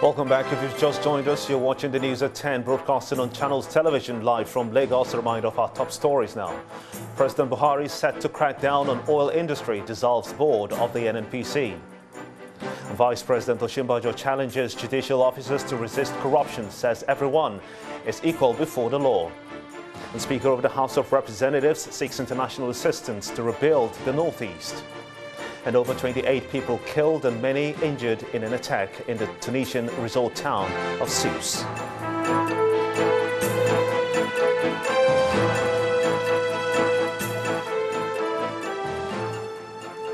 Welcome back. If you've just joined us, you're watching the news at 10, broadcasting on Channels Television live from Lagos. A reminder of our top stories now. President Buhari set to crack down on oil industry, dissolves board of the NNPC. Vice President Osinbajo challenges judicial officers to resist corruption, says everyone is equal before the law. And Speaker of the House of Representatives seeks international assistance to rebuild the Northeast. And over 28 people killed and many injured in an attack in the Tunisian resort town of Sousse.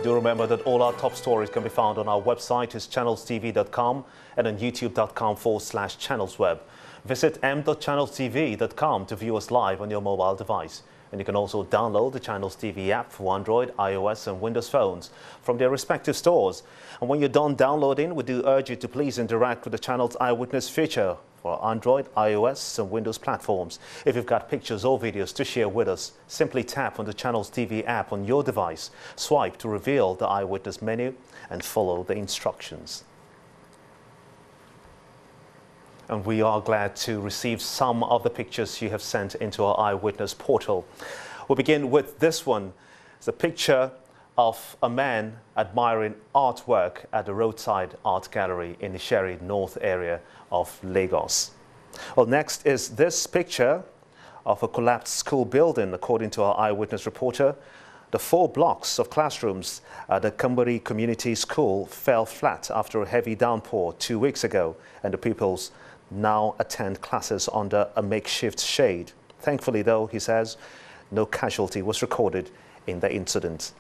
Do remember that all our top stories can be found on our website, is channelstv.com, and on youtube.com/channelsweb. Visit m.channelstv.com to view us live on your mobile device. And you can also download the Channels TV app for Android, iOS and Windows phones from their respective stores. And when you're done downloading, we do urge you to please interact with the Channels Eyewitness feature for Android, iOS and Windows platforms. If you've got pictures or videos to share with us, simply tap on the Channels TV app on your device, swipe to reveal the Eyewitness menu and follow the instructions. And we are glad to receive some of the pictures you have sent into our Eyewitness portal. We'll begin with this one. It's a picture of a man admiring artwork at the roadside art gallery in the Sherry North area of Lagos. Well, next is this picture of a collapsed school building. According to our Eyewitness reporter, the 4 blocks of classrooms at the Kambari Community School fell flat after a heavy downpour 2 weeks ago, and the pupils now attend classes under a makeshift shade. Thankfully, though, he says, no casualty was recorded in the incident.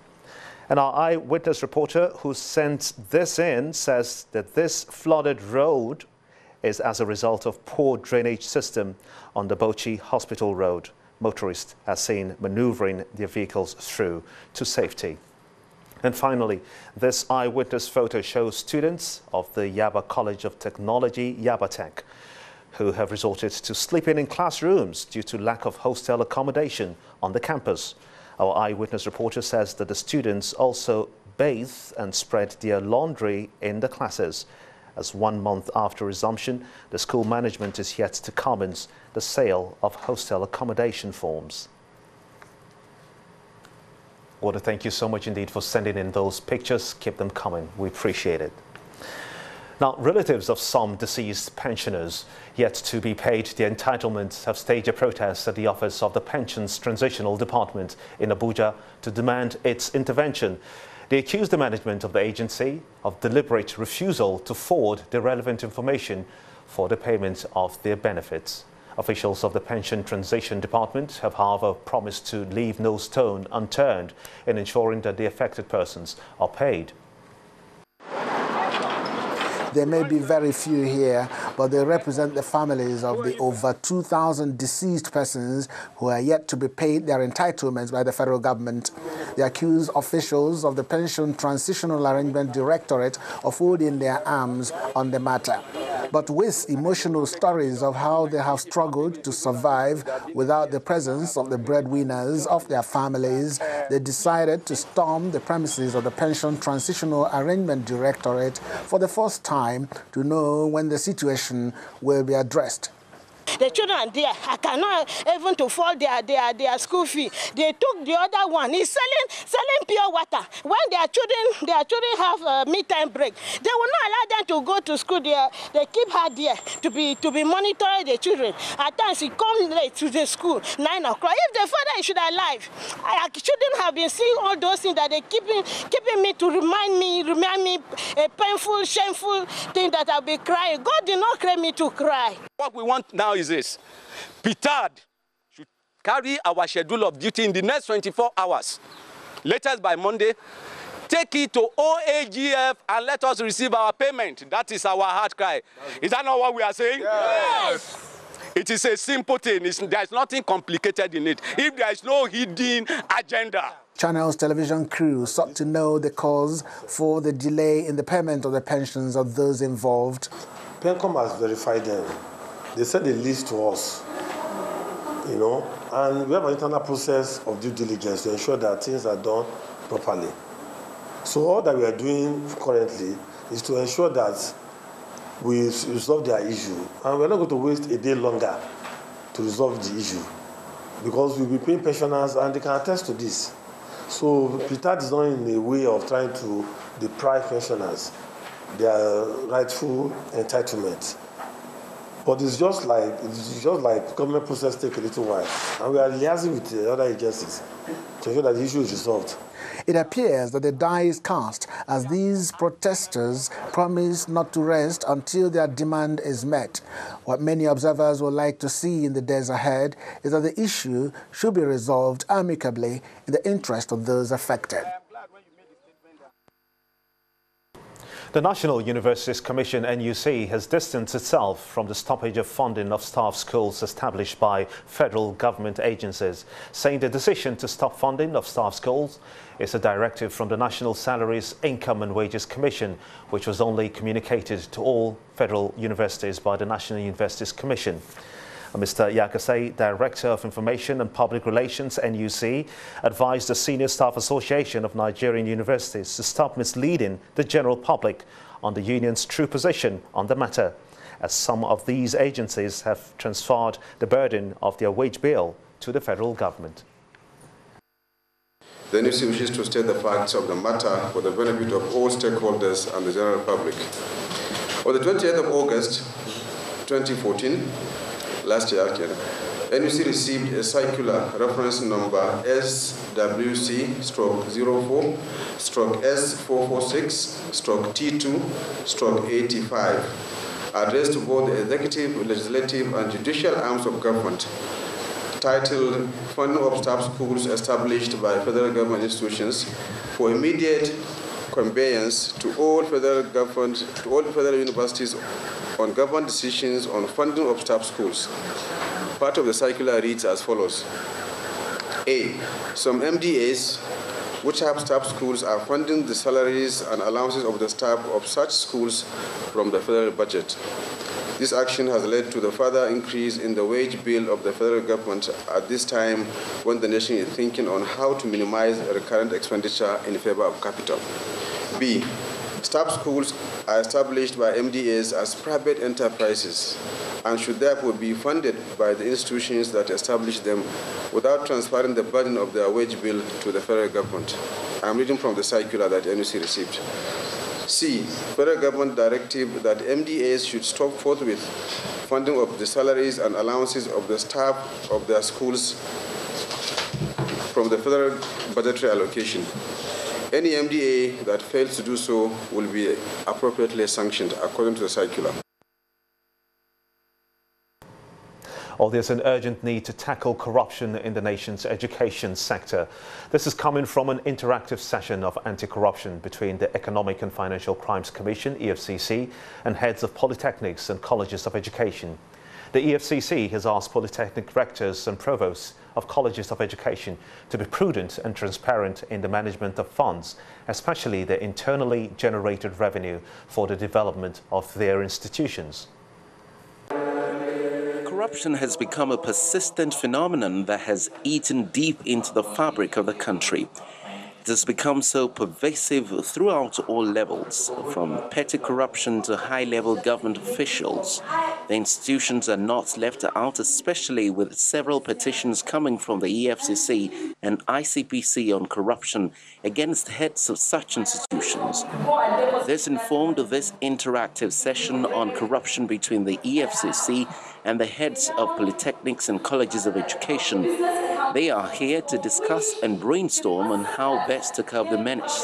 And our Eyewitness reporter who sent this in says that this flooded road is as a result of poor drainage system on the Bauchi Hospital Road. Motorists are seen maneuvering their vehicles through to safety. And finally, this Eyewitness photo shows students of the Yaba College of Technology, Yabatech, who have resorted to sleeping in classrooms due to lack of hostel accommodation on the campus. Our Eyewitness reporter says that the students also bathe and spread their laundry in the classes. As 1 month after resumption, the school management is yet to commence the sale of hostel accommodation forms. I want to thank you so much indeed for sending in those pictures. Keep them coming. We appreciate it. Now, relatives of some deceased pensioners yet to be paid their entitlements have staged a protest at the office of the Pensions Transitional Department in Abuja to demand its intervention. They accuse the management of the agency of deliberate refusal to forward the relevant information for the payment of their benefits. Officials of the Pension Transition Department have, however, promised to leave no stone unturned in ensuring that the affected persons are paid. There may be very few here, but they represent the families of the over 2,000 deceased persons who are yet to be paid their entitlements by the federal government. They accuse officials of the Pension Transitional Arrangement Directorate of holding their arms on the matter. But with emotional stories of how they have struggled to survive without the presence of the breadwinners of their families, they decided to storm the premises of the Pension Transitional Arrangement Directorate for the first time to know when the situation will be addressed. The children are there. I cannot even to afford their school fee. They took the other one. He's selling pure water. When their children have a midtime break, they will not allow them to go to school. They keep her there to be monitoring the children. At times he comes late to the school, 9 o'clock. If the father is alive, I shouldn't have been seeing all those things that they keeping me to remind me a painful, shameful thing that I'll be crying. God did not create me to cry. What we want now is this. PTAD should carry our schedule of duty in the next 24 hours. Latest by Monday, take it to OAGF and let us receive our payment. That is our heart cry. Is that not what we are saying? Yes. It is a simple thing. There is nothing complicated in it. If there is no hidden agenda. Channels television crew sought to know the cause for the delay in the payment of the pensions of those involved. PENCOM has verified them. They said they list to us, and we have an internal process of due diligence to ensure that things are done properly. So all that we are doing currently is to ensure that we resolve their issue. And we're not going to waste a day longer to resolve the issue, because we'll be paying pensioners and they can attest to this. So PITAD is not in a way of trying to deprive pensioners their rightful entitlement. But it's just like government process take a little while. And we are liaising with the other agencies to ensure that the issue is resolved. It appears that the die is cast as these protesters promise not to rest until their demand is met. What many observers would like to see in the days ahead is that the issue should be resolved amicably in the interest of those affected. The National Universities Commission, NUC, has distanced itself from the stoppage of funding of staff schools established by federal government agencies, saying the decision to stop funding of staff schools is a directive from the National Salaries, Income and Wages Commission, which was only communicated to all federal universities by the National Universities Commission. Mr. Yakase, Director of Information and Public Relations, NUC, advised the Senior Staff Association of Nigerian Universities to stop misleading the general public on the union's true position on the matter, as some of these agencies have transferred the burden of their wage bill to the federal government. The NUC wishes to state the facts of the matter for the benefit of all stakeholders and the general public. On the 20th of August, 2014, last year, NUC received a circular reference number SWC-04-S446-T2-85 addressed to both the executive, legislative, and judicial arms of government, titled Funding of Staff Schools Established by Federal Government Institutions for Immediate Conveyance to all federal universities on government decisions on funding of staff schools. Part of the circular reads as follows. A. Some MDAs which have staff schools are funding the salaries and allowances of the staff of such schools from the federal budget. This action has led to the further increase in the wage bill of the federal government at this time when the nation is thinking on how to minimize recurrent expenditure in favor of capital. B. Staff schools are established by MDAs as private enterprises and should therefore be funded by the institutions that establish them without transferring the burden of their wage bill to the federal government. I'm reading from the circular that NUC received. C. Federal government directive that MDAs should stop forthwith funding of the salaries and allowances of the staff of their schools from the federal budgetary allocation. Any MDA that fails to do so will be appropriately sanctioned according to the circular. There's an urgent need to tackle corruption in the nation's education sector. This is coming from an interactive session of anti-corruption between the Economic and Financial Crimes Commission, EFCC, and heads of polytechnics and colleges of education. The EFCC has asked polytechnic rectors and provosts of colleges of education to be prudent and transparent in the management of funds, especially the internally generated revenue for the development of their institutions. Corruption has become a persistent phenomenon that has eaten deep into the fabric of the country. It has become so pervasive throughout all levels, from petty corruption to high-level government officials. The institutions are not left out, especially with several petitions coming from the EFCC and ICPC on corruption against heads of such institutions. This informed this interactive session on corruption between the EFCC and the heads of polytechnics and colleges of education. They are here to discuss and brainstorm on how best to curb the menace.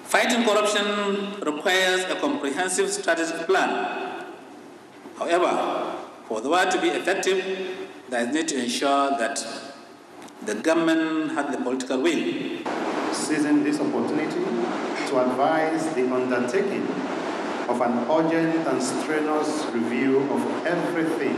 Fighting corruption requires a comprehensive strategic plan. However, for the war to be effective, there is need to ensure that the government has the political will. Seizing this opportunity to advise the undertaking of an urgent and strenuous review of everything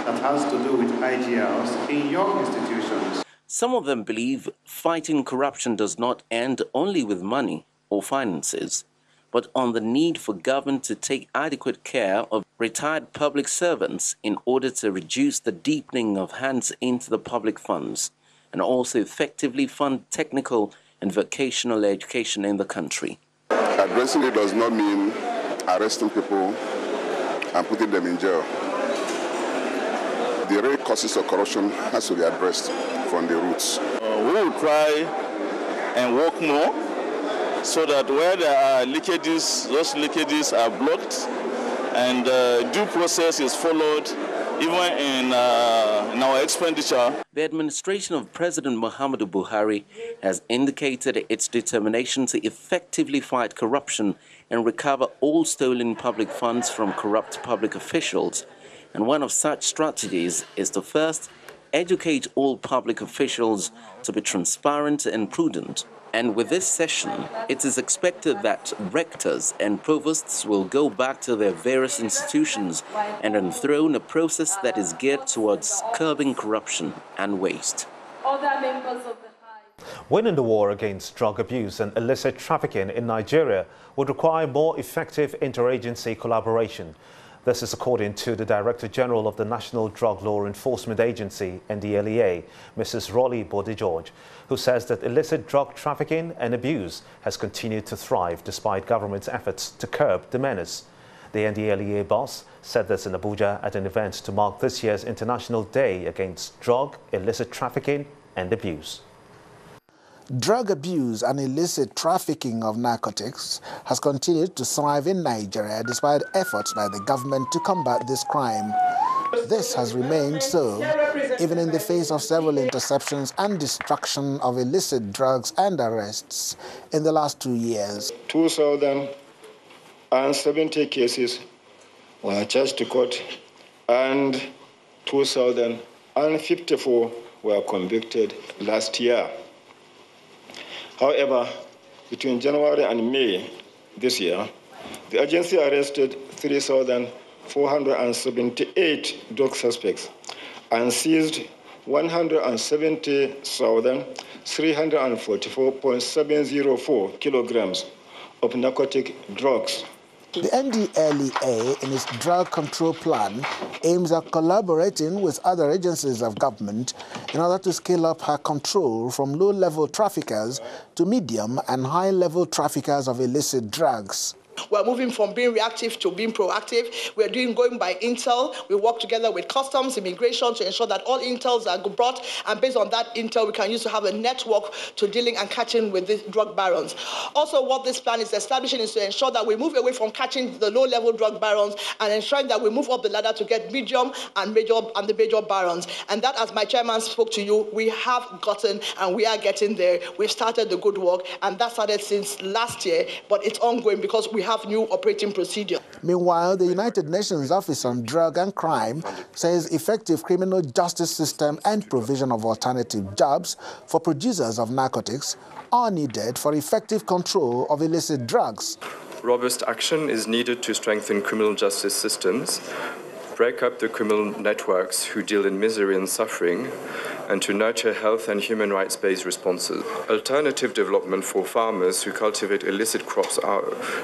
that has to do with IGLs in your institutions. Some of them believe fighting corruption does not end only with money or finances, but on the need for government to take adequate care of retired public servants in order to reduce the deepening of hands into the public funds and also effectively fund technical and vocational education in the country. Addressing it does not mean arresting people and putting them in jail. The real causes of corruption has to be addressed from the roots. We will try and work more so that where there are leakages, those leakages are blocked and due process is followed even in our expenditure. The administration of President Muhammadu Buhari has indicated its determination to effectively fight corruption and recover all stolen public funds from corrupt public officials. And one of such strategies is to first educate all public officials to be transparent and prudent. And with this session, it is expected that rectors and provosts will go back to their various institutions and enthrone a process that is geared towards curbing corruption and waste. Winning the war against drug abuse and illicit trafficking in Nigeria would require more effective interagency collaboration. This is according to the Director General of the National Drug Law Enforcement Agency, NDLEA, Mrs. Rolly Bode-George, who says that illicit drug trafficking and abuse has continued to thrive despite government's efforts to curb the menace. The NDLEA boss said this in Abuja at an event to mark this year's International Day Against Drug, Illicit Trafficking and Abuse. Drug abuse and illicit trafficking of narcotics has continued to thrive in Nigeria despite efforts by the government to combat this crime. This has remained so even in the face of several interceptions and destruction of illicit drugs and arrests in the last 2 years. 2,070 cases were charged to court and 2,054 were convicted last year. However, between January and May this year, the agency arrested 3,478 drug suspects and seized 170,344.704 kilograms of narcotic drugs. The NDLEA, in its drug control plan, aims at collaborating with other agencies of government in order to scale up her control from low-level traffickers to medium and high-level traffickers of illicit drugs. We're moving from being reactive to being proactive. We're going by intel. We work together with customs, immigration to ensure that all intels are brought, and based on that intel, we can use to have a network to dealing and catching with these drug barons. Also, what this plan is establishing is to ensure that we move away from catching the low-level drug barons and ensuring that we move up the ladder to get medium and the major barons. And that, as my chairman spoke to you, we have gotten and we are getting there. We've started the good work, and that started since last year, but it's ongoing because we have new operating procedure. Meanwhile, the United Nations Office on Drug and Crime says effective criminal justice system and provision of alternative jobs for producers of narcotics are needed for effective control of illicit drugs. Robust action is needed to strengthen criminal justice systems, break up the criminal networks who deal in misery and suffering, and to nurture health and human rights-based responses. Alternative development for farmers who cultivate illicit crops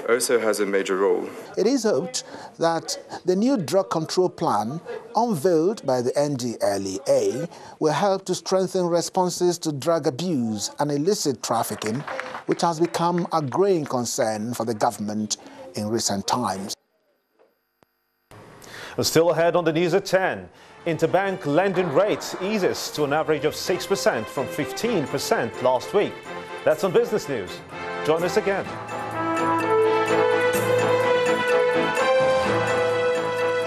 also has a major role. It is hoped that the new drug control plan, unveiled by the NDLEA, will help to strengthen responses to drug abuse and illicit trafficking, which has become a growing concern for the government in recent times. Still ahead on the news at 10. Interbank lending rate eases to an average of 6% from 15% last week. That's on Business News. Join us again.